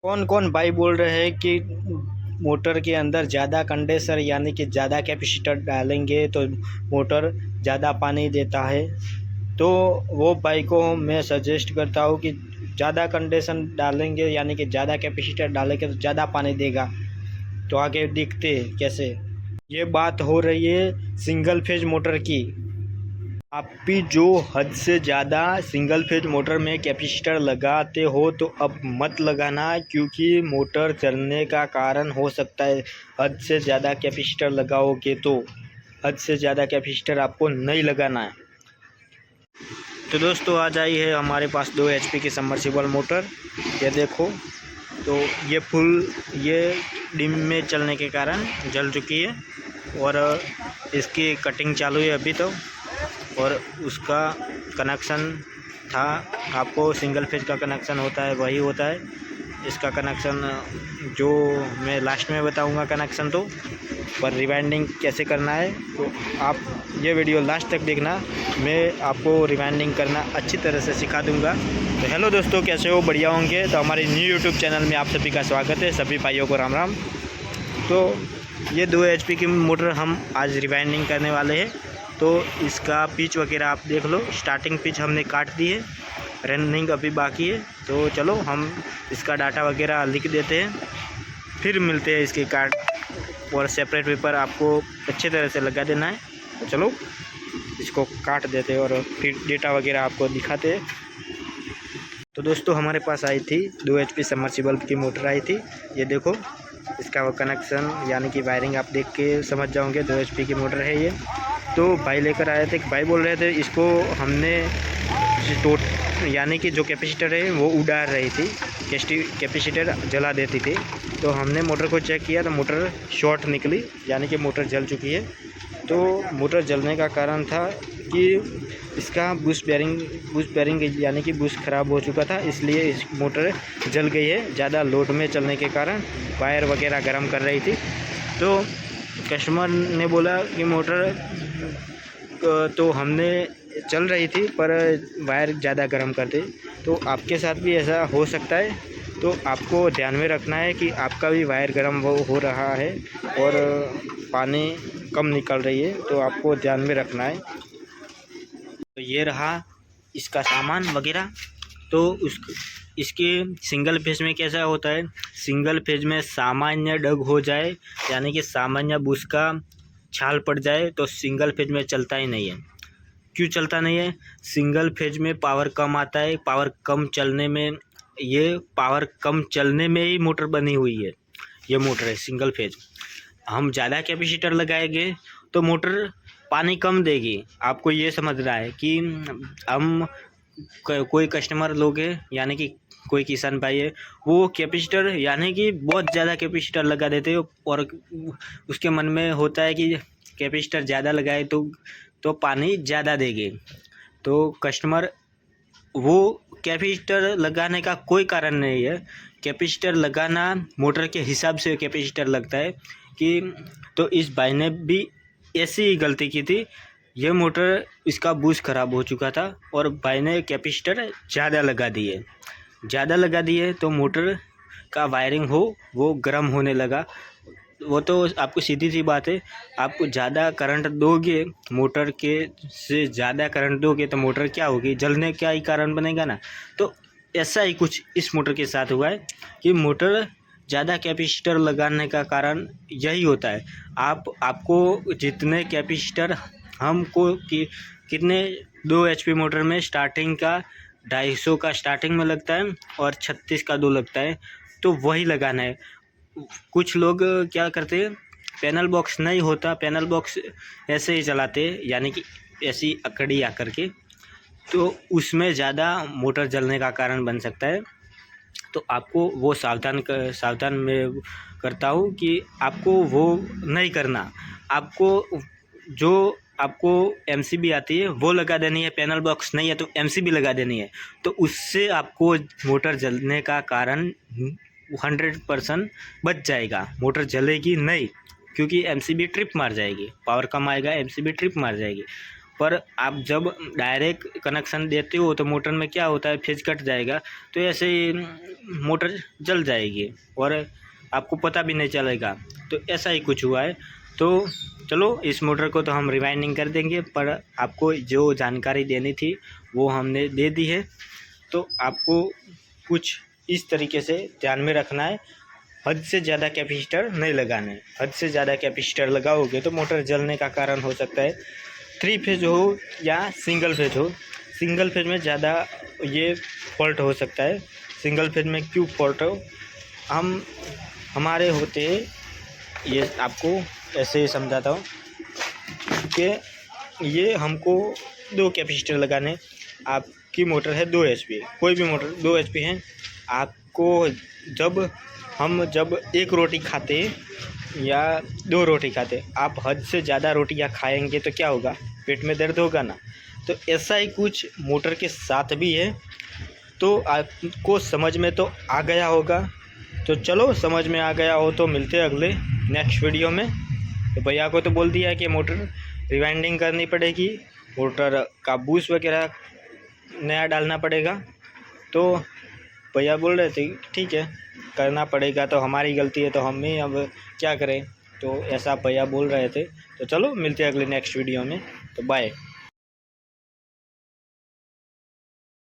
कौन कौन भाई बोल रहे हैं कि मोटर के अंदर ज़्यादा कंडेंसर यानी कि ज़्यादा कैपेसिटर डालेंगे तो मोटर ज़्यादा पानी देता है। तो वो भाई को मैं सजेस्ट करता हूँ कि ज़्यादा कंडेंसर डालेंगे यानी कि ज़्यादा कैपेसिटर डालेंगे तो ज़्यादा पानी देगा। तो आगे देखते हैं कैसे। ये बात हो रही है सिंगल फेज मोटर की। आप भी जो हद से ज़्यादा सिंगल फेज मोटर में कैपेसिटर लगाते हो तो अब मत लगाना, क्योंकि मोटर चलने का कारण हो सकता है। हद से ज़्यादा कैपेसिटर लगाओगे तो हद से ज़्यादा कैपेसिटर आपको नहीं लगाना है। तो दोस्तों आज आई है हमारे पास 2 HP की सबमर्सिबल मोटर। ये देखो, तो ये डिम में चलने के कारण जल चुकी है और इसकी कटिंग चालू है अभी तो। और उसका कनेक्शन था, आपको सिंगल फेज का कनेक्शन होता है वही होता है। इसका कनेक्शन जो मैं लास्ट में बताऊंगा कनेक्शन, तो पर रिवाइंडिंग कैसे करना है तो आप ये वीडियो लास्ट तक देखना। मैं आपको रिवाइंडिंग करना अच्छी तरह से सिखा दूंगा। तो हेलो दोस्तों, कैसे हो? बढ़िया होंगे। तो हमारे न्यू यूट्यूब चैनल में आप सभी का स्वागत है। सभी भाइयों को राम राम। तो ये 2 HP की मोटर हम आज रिवाइंडिंग करने वाले हैं। तो इसका पिच वगैरह आप देख लो। स्टार्टिंग पिच हमने काट दी है, रनिंग अभी बाकी है। तो चलो हम इसका डाटा वगैरह लिख देते हैं, फिर मिलते हैं इसके कार्ड। और सेपरेट पेपर आपको अच्छे तरह से लगा देना है। तो चलो इसको काट देते हैं और फिर डेटा वगैरह आपको दिखाते हैं। तो दोस्तों हमारे पास आई थी 2 HP सबमर्सिबल की मोटर आई थी। ये देखो, इसका वो कनेक्शन यानी कि वायरिंग आप देख के समझ जाओगे। 2 HP की मोटर है ये। तो भाई लेकर आए थे, भाई बोल रहे थे इसको हमने यानी कि जो कैपेसिटर है वो उड़ा रही थी, कैपेसिटर जला देती थी। तो हमने मोटर को चेक किया तो मोटर शॉर्ट निकली, यानी कि मोटर जल चुकी है। तो मोटर जलने का कारण था कि इसका बूस्ट बेरिंग यानी कि बूस्ट ख़राब हो चुका था, इसलिए इस मोटर जल गई है। ज़्यादा लोड में चलने के कारण वायर वगैरह गर्म कर रही थी। तो कस्टमर ने बोला कि मोटर तो हमने चल रही थी पर वायर ज़्यादा गर्म कर दी। तो आपके साथ भी ऐसा हो सकता है। तो आपको ध्यान में रखना है कि आपका भी वायर गर्म हो रहा है और पानी कम निकल रही है, तो आपको ध्यान में रखना है। तो ये रहा इसका सामान वगैरह। तो इसके सिंगल फेज में कैसा होता है, सिंगल फेज में सामान्य डग हो जाए यानी कि सामान्य बुश का छाल पड़ जाए तो सिंगल फेज में चलता ही नहीं है। क्यों चलता नहीं है? सिंगल फेज में पावर कम आता है। पावर कम चलने में ही मोटर बनी हुई है। ये मोटर है सिंगल फेज। हम ज़्यादा कैपेसिटर लगाएंगे तो मोटर पानी कम देगी। आपको ये समझना है कि हम कोई कस्टमर लोग है यानी कि कोई किसान भाई है, वो कैपेसिटर यानी कि बहुत ज़्यादा कैपेसिटर लगा देते हो और उसके मन में होता है कि कैपेसिटर ज़्यादा लगाए तो पानी ज़्यादा देंगे। तो कस्टमर वो कैपेसिटर लगाने का कोई कारण नहीं है। कैपेसिटर लगाना मोटर के हिसाब से कैपेसिटर लगता है कि तो इस भाई ने भी ऐसी ही गलती की थी। ये मोटर इसका बूस्ट ख़राब हो चुका था और भाई ने कैपेसिटर ज़्यादा लगा दिए तो मोटर का वायरिंग वो गर्म होने लगा। वो तो आपको सीधी सी बात है, आप ज़्यादा करंट दोगे, मोटर के से ज़्यादा करंट दोगे तो मोटर क्या होगी, जलने का ही कारण बनेगा ना। तो ऐसा ही कुछ इस मोटर के साथ हुआ है कि मोटर ज़्यादा कैपेसिटर लगाने का कारण यही होता है। आपको जितने कैपेसिटर हमको कितने 2 HP मोटर में स्टार्टिंग का 250 का स्टार्टिंग में लगता है और 36 का 2 लगता है, तो वही लगाना है। कुछ लोग क्या करते हैं, पैनल बॉक्स नहीं होता, पैनल बॉक्स ऐसे ही चलाते हैं यानी कि ऐसी अकड़ी आकर के, तो उसमें ज़्यादा मोटर जलने का कारण बन सकता है। तो आपको वो सावधान में करता हूँ कि आपको वो नहीं करना। आपको MCB आती है वो लगा देनी है, पैनल बॉक्स नहीं है तो MCB लगा देनी है। तो उससे आपको मोटर जलने का कारण 100% बच जाएगा। मोटर जलेगी नहीं, क्योंकि MCB ट्रिप मार जाएगी, पावर कम आएगा, MCB ट्रिप मार जाएगी। पर आप जब डायरेक्ट कनेक्शन देते हो तो मोटर में क्या होता है, फेज कट जाएगा, तो ऐसे ही मोटर जल जाएगी और आपको पता भी नहीं चलेगा। तो ऐसा ही कुछ हुआ है। तो चलो इस मोटर को तो हम रिवाइंडिंग कर देंगे, पर आपको जो जानकारी देनी थी वो हमने दे दी है। तो आपको कुछ इस तरीके से ध्यान में रखना है, हद से ज़्यादा कैपेसिटर नहीं लगाना है। हद से ज़्यादा कैपेसिटर लगाओगे तो मोटर जलने का कारण हो सकता है। 3 फेज हो या सिंगल फेज हो, सिंगल फेज में ज़्यादा ये फॉल्ट हो सकता है। सिंगल फेज में क्यों फॉल्ट हो, हमारे होते हैं, ये आपको ऐसे ही समझाता हूँ कि ये हमको 2 कैपेसिटर लगाने। आपकी मोटर है 2 HP, कोई भी मोटर 2 HP है। आपको जब 1 रोटी खाते या 2 रोटी खाते, आप हद से ज़्यादा रोटियां खाएंगे तो क्या होगा, पेट में दर्द होगा ना। तो ऐसा ही कुछ मोटर के साथ भी है। तो आपको समझ में तो आ गया होगा। तो चलो समझ में आ गया हो तो मिलते हैं अगले नेक्स्ट वीडियो में। तो भैया को तो बोल दिया है कि मोटर रिवाइंडिंग करनी पड़ेगी, मोटर का बूस्ट वगैरह नया डालना पड़ेगा। तो भैया बोल रहे थे ठीक है करना पड़ेगा, तो हमारी गलती है तो हम ही अब क्या करें। तो ऐसा भैया बोल रहे थे। तो चलो मिलते हैं अगले नेक्स्ट वीडियो में। तो बाय।